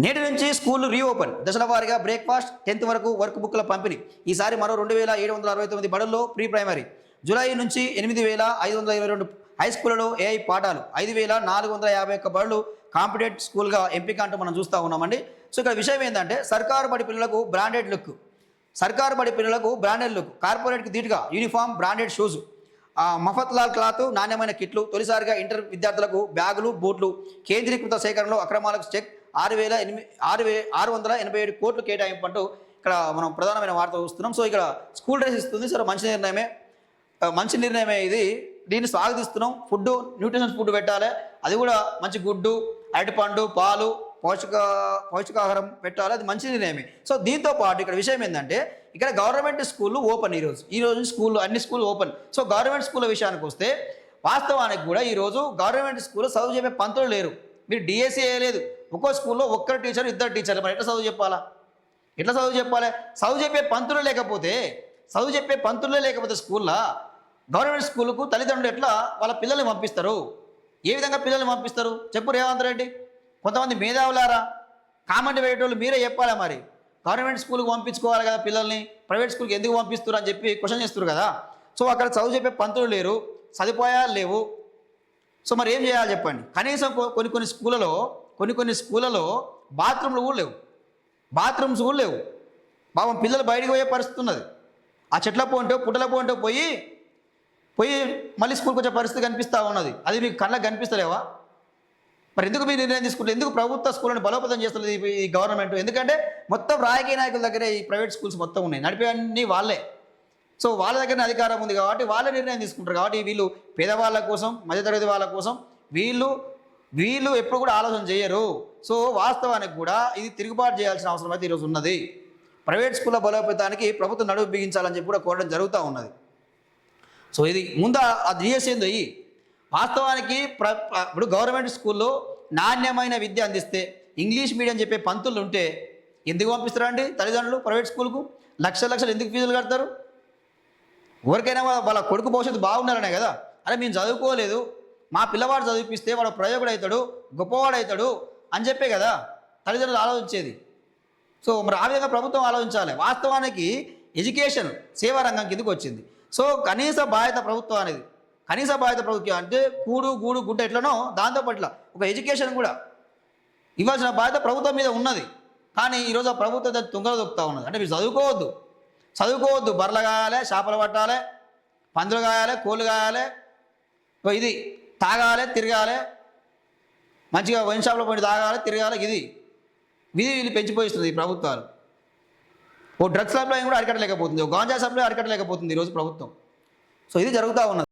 నేటి నుంచి స్కూళ్లు రీఓపెన్. దశల వారీగా బ్రేక్ఫాస్ట్, 10th వరకు వర్క్ బుక్ల పంపిణీ. ఈసారి మరో 2769 బడుల్లో ప్రీ ప్రైమరీ. జూలై నుంచి 8522 హై స్కూళ్లలో ఏఐ పాఠాలు. 5451 బడులు కాంపిటేటివ్ స్కూల్గా ఎంపిక అంటూ మనం చూస్తూ ఉన్నామండి. సో ఇక్కడ విషయం ఏంటంటే సర్కారు బడి పిల్లలకు బ్రాండెడ్ లుక్. కార్పొరేట్కి ధీటుగా uniform, branded shoes, Mafatlal cloth, నాణ్యమైన కిట్లు. తొలిసారిగా ఇంటర్ విద్యార్థులకు బ్యాగులు, బూట్లు. కేంద్రీకృత సేకరణలో అక్రమాలకు చెక్. 6,687 కోట్లు కేటాయింపు అంటూ ఇక్కడ మనం ప్రధానమైన వార్త చూస్తున్నాం. సో ఇక్కడ స్కూల్ డ్రెస్ ఇస్తుంది. సరే, మంచి నిర్ణయమే ఇది. దీన్ని స్వాగతిస్తున్నాం. ఫుడ్, న్యూట్రిషన్స్ ఫుడ్ పెట్టాలి. అది కూడా మంచి గుడ్డు, అరటిపండు, పాలు, పౌష్టికాహారం పెట్టాలి. అది మంచి నిర్ణయమే. సో దీంతో పాటు ఇక్కడ విషయం ఏంటంటే ఇక్కడ గవర్నమెంట్ స్కూళ్ళు ఓపెన్. ఈరోజు స్కూళ్ళు, అన్ని స్కూళ్ళు ఓపెన్. సో గవర్నమెంట్ స్కూళ్ళ విషయానికి వస్తే వాస్తవానికి కూడా ఈరోజు గవర్నమెంట్ స్కూల్లో చదువు చెప్పే పంతులు లేరు. మీరు డిఎస్సీ వేయలేదు. ఒక్కో స్కూల్లో ఒక్కరు టీచర్, ఇద్దరు టీచర్లు. మరి ఎట్లా చదువు చెప్పాలా? చదువు చెప్పే పంతులు లేకపోతే స్కూల్లో గవర్నమెంట్ స్కూళ్ళకు తల్లిదండ్రులు ఎట్లా వాళ్ళ పిల్లల్ని పంపిస్తారు? ఏ విధంగా పిల్లల్ని పంపిస్తారు చెప్పు రేవంత్ రెడ్డి. కొంతమంది మేధావులారా, కామెంట్ వేయటోళ్ళు మీరే చెప్పాలా. మరి గవర్నమెంట్ స్కూల్కి పంపించుకోవాలి కదా పిల్లల్ని, ప్రైవేట్ స్కూల్కి ఎందుకు పంపిస్తారు అని చెప్పి క్వశ్చన్ చేస్తారు కదా. సో అక్కడ చదువు చెప్పే పంతులు లేరు, సదుపాయాలు లేవు. సో మరి ఏం చేయాలి చెప్పండి. కనీసం కొన్ని స్కూళ్ళలో బాత్రూమ్స్ కూడా లేవు. పాపం పిల్లలు బయటికి పోయే పరిస్థితి ఉన్నది. ఆ చెట్ల పుట్టల పోంటో పోయి మళ్ళీ స్కూల్కి వచ్చే పరిస్థితి కనిపిస్తూ ఉన్నది. అది మీకు కళ్ళకి కనిపిస్తలేవా? మరి ఎందుకు మీరు నిర్ణయం తీసుకుంటారు? ఎందుకు ప్రభుత్వ స్కూళ్ళని బలోపేతం చేస్తున్నది ఈ గవర్నమెంట్? ఎందుకంటే మొత్తం రాజకీయ నాయకుల దగ్గరే ఈ ప్రైవేట్ స్కూల్స్ మొత్తం ఉన్నాయి, నడిపేవన్నీ వాళ్ళే. సో వాళ్ళ దగ్గరనే అధికారం ఉంది కాబట్టి వాళ్ళే నిర్ణయం తీసుకుంటారు. కాబట్టి వీళ్ళు పేదవాళ్ళ కోసం, మధ్యతరగతి వాళ్ళ కోసం వీళ్ళు ఎప్పుడు కూడా ఆలోచన చేయరు. సో వాస్తవానికి కూడా ఇది తిరుగుబాటు చేయాల్సిన అవసరం అయితే ఈరోజు ఉన్నది. ప్రైవేట్ స్కూళ్ళ బలోపేతానికి ప్రభుత్వం నడుపు బిగించాలని చెప్పి కూడా కోరడం జరుగుతూ ఉన్నది. సో ఇది ముందు ఆ డిఎస్సీ ఏందో వాస్తవానికి ఇప్పుడు గవర్నమెంట్ స్కూల్లో నాణ్యమైన విద్య అందిస్తే, ఇంగ్లీష్ మీడియం చెప్పే పంతులు ఉంటే ఎందుకు పంపిస్తారండి తల్లిదండ్రులు ప్రైవేట్ స్కూల్కు? లక్షలు ఎందుకు ఫీజులు కడతారు? ఎవరికైనా వాళ్ళ కొడుకు భవిష్యత్తు బాగుండాలనే కదా. అరే మేము చదువుకోలేదు, మా పిల్లవాడు చదివిపిస్తే వాడు ప్రయోజకుడు అవుతాడు, గొప్పవాడు అవుతాడు అని చెప్పే కదా తల్లిదండ్రులు ఆలోచించేది. సో మరి ఆ విధంగా ప్రభుత్వం ఆలోచించాలి. వాస్తవానికి ఎడ్యుకేషన్ సేవా రంగం కిందకు వచ్చింది. సో కనీస బాధ్యత ప్రభుత్వం అంటే కూడు గూడు గుడ్డ ఎట్లనో దాంతోపాటు ఒక ఎడ్యుకేషన్ కూడా ఇవ్వాల్సిన బాధ్యత ప్రభుత్వం మీద ఉన్నది. కానీ ఈరోజు ఆ ప్రభుత్వం తుంగలు దొక్కుతూ ఉన్నది. అంటే మీరు చదువుకోవద్దు, బర్రెలు కాయాలి, చేపలు పట్టాలి, పందులు కాయాలి, కోళ్ళు కాయాలి, ఇది తాగాలి, తిరగాలి, మంచిగా వైన్ షాప్లో పోయి తాగాలి, తిరగాలి. ఇది వీళ్ళు పెంచిపోయిస్తుంది ఈ ప్రభుత్వాలు. ఓ డ్రగ్స్ సప్లై కూడా అరికట్టలేకపోతుంది, ఓ గాంజా సప్లై అరికట్టలేకపోతుంది ఈరోజు ప్రభుత్వం. సో ఇది జరుగుతూ ఉన్నది.